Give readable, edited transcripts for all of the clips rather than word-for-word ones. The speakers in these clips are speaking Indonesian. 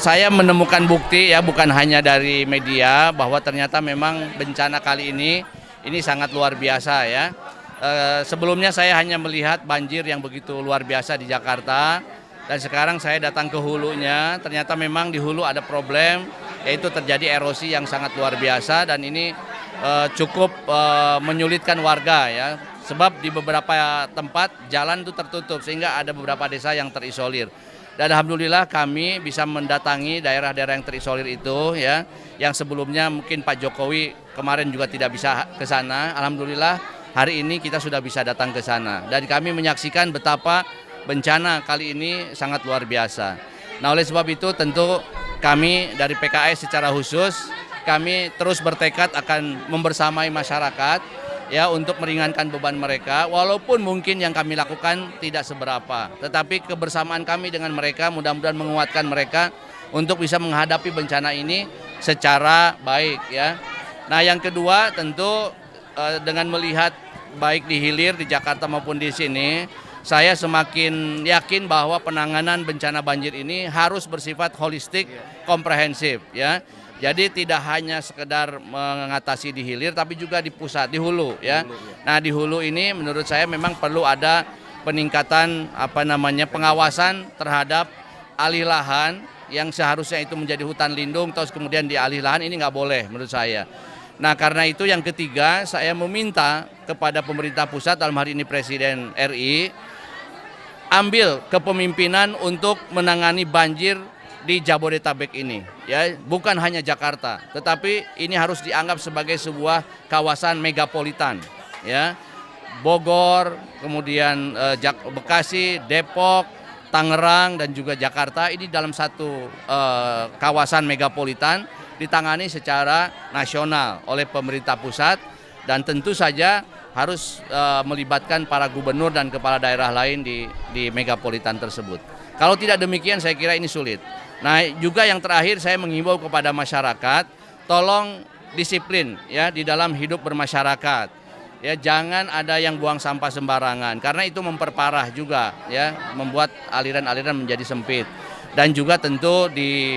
saya menemukan bukti ya, bukan hanya dari media, bahwa ternyata memang bencana kali ini sangat luar biasa ya. Sebelumnya saya hanya melihat banjir yang begitu luar biasa di Jakarta, dan sekarang saya datang ke hulunya. Ternyata memang di hulu ada problem, yaitu terjadi erosi yang sangat luar biasa, dan ini cukup menyulitkan warga ya. Sebab di beberapa tempat jalan itu tertutup, sehingga ada beberapa desa yang terisolir. Dan alhamdulillah kami bisa mendatangi daerah-daerah yang terisolir itu ya, yang sebelumnya mungkin Pak Jokowi kemarin juga tidak bisa ke sana. Alhamdulillah hari ini kita sudah bisa datang ke sana, dan kami menyaksikan betapa bencana kali ini sangat luar biasa. Nah, oleh sebab itu tentu kami dari PKS secara khusus kami terus bertekad akan membersamai masyarakat ya, untuk meringankan beban mereka, walaupun mungkin yang kami lakukan tidak seberapa, tetapi kebersamaan kami dengan mereka mudah-mudahan menguatkan mereka untuk bisa menghadapi bencana ini secara baik ya. Nah, yang kedua tentu dengan melihat baik di hilir di Jakarta maupun di sini, saya semakin yakin bahwa penanganan bencana banjir ini harus bersifat holistik, komprehensif ya. Jadi tidak hanya sekedar mengatasi di hilir, tapi juga di pusat, di hulu ya. Nah, di hulu ini menurut saya memang perlu ada peningkatan pengawasan terhadap alih lahan yang seharusnya itu menjadi hutan lindung, terus kemudian dialih lahan, ini nggak boleh menurut saya. Nah, karena itu yang ketiga saya meminta kepada pemerintah pusat, dalam hari ini Presiden RI, ambil kepemimpinan untuk menangani banjir di Jabodetabek ini ya, bukan hanya Jakarta, tetapi ini harus dianggap sebagai sebuah kawasan megapolitan ya. Bogor, kemudian Bekasi, Depok, Tangerang, dan juga Jakarta ini dalam satu kawasan megapolitan ditangani secara nasional oleh pemerintah pusat, dan tentu saja harus melibatkan para gubernur dan kepala daerah lain di megapolitan tersebut. Kalau tidak demikian saya kira ini sulit. Nah, juga yang terakhir saya menghimbau kepada masyarakat, tolong disiplin ya di dalam hidup bermasyarakat. Ya, jangan ada yang buang sampah sembarangan, karena itu memperparah juga ya, membuat aliran-aliran menjadi sempit. Dan juga tentu di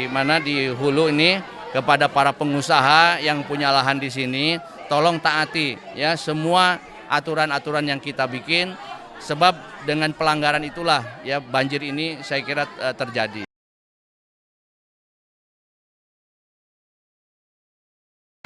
hulu ini, kepada para pengusaha yang punya lahan di sini, tolong taati ya semua aturan-aturan yang kita bikin, sebab dengan pelanggaran itulah ya banjir ini saya kira terjadi.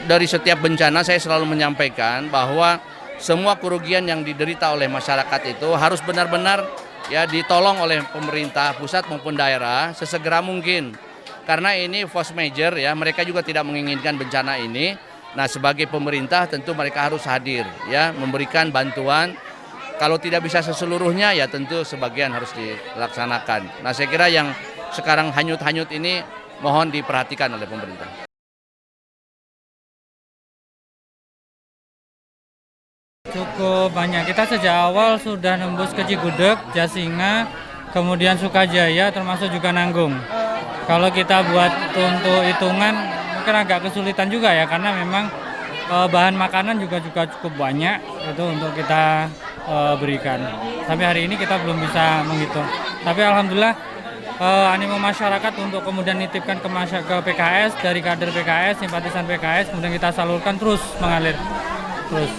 Dari setiap bencana saya selalu menyampaikan bahwa semua kerugian yang diderita oleh masyarakat itu harus benar-benar ya ditolong oleh pemerintah pusat maupun daerah sesegera mungkin. Karena ini force major ya, mereka juga tidak menginginkan bencana ini. Nah, sebagai pemerintah tentu mereka harus hadir ya, memberikan bantuan. Kalau tidak bisa seseluruhnya ya tentu sebagian harus dilaksanakan. Nah, saya kira yang sekarang hanyut-hanyut ini mohon diperhatikan oleh pemerintah. Cukup banyak. Kita sejak awal sudah nembus ke Cigudeg, Jasinga, kemudian Sukajaya, termasuk juga Nanggung. Kalau kita buat untuk hitungan mungkin agak kesulitan juga ya, karena memang bahan makanan juga cukup banyak itu untuk kita berikan. Sampai hari ini kita belum bisa menghitung. Tapi alhamdulillah animo masyarakat untuk kemudian nitipkan ke PKS, dari kader PKS, simpatisan PKS, kemudian kita salurkan terus mengalir terus.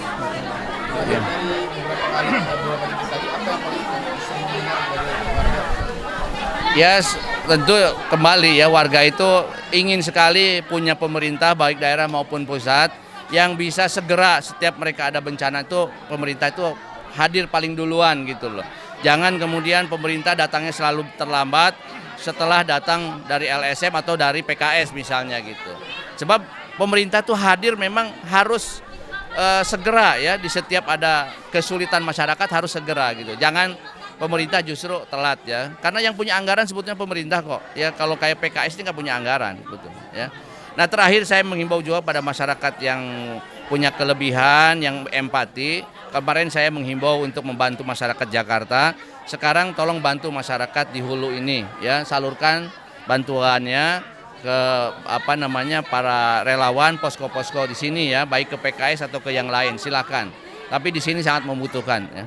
Ya, tentu kembali ya, warga itu ingin sekali punya pemerintah baik daerah maupun pusat yang bisa segera setiap mereka ada bencana itu pemerintah itu hadir paling duluan gitu loh. Jangan kemudian pemerintah datangnya selalu terlambat setelah datang dari LSM atau dari PKS misalnya gitu. Sebab pemerintah tuh hadir memang harus segera ya, di setiap ada kesulitan masyarakat harus segera gitu. Jangan pemerintah justru telat ya. Karena yang punya anggaran sebetulnya pemerintah kok. Ya, kalau kayak PKS ini nggak punya anggaran betul ya. Nah, terakhir saya menghimbau juga pada masyarakat yang punya kelebihan, yang empati. Kemarin saya menghimbau untuk membantu masyarakat Jakarta. Sekarang tolong bantu masyarakat di hulu ini ya, salurkan bantuannya ke para relawan posko-posko di sini ya, baik ke PKS atau ke yang lain, silakan. Tapi di sini sangat membutuhkan ya.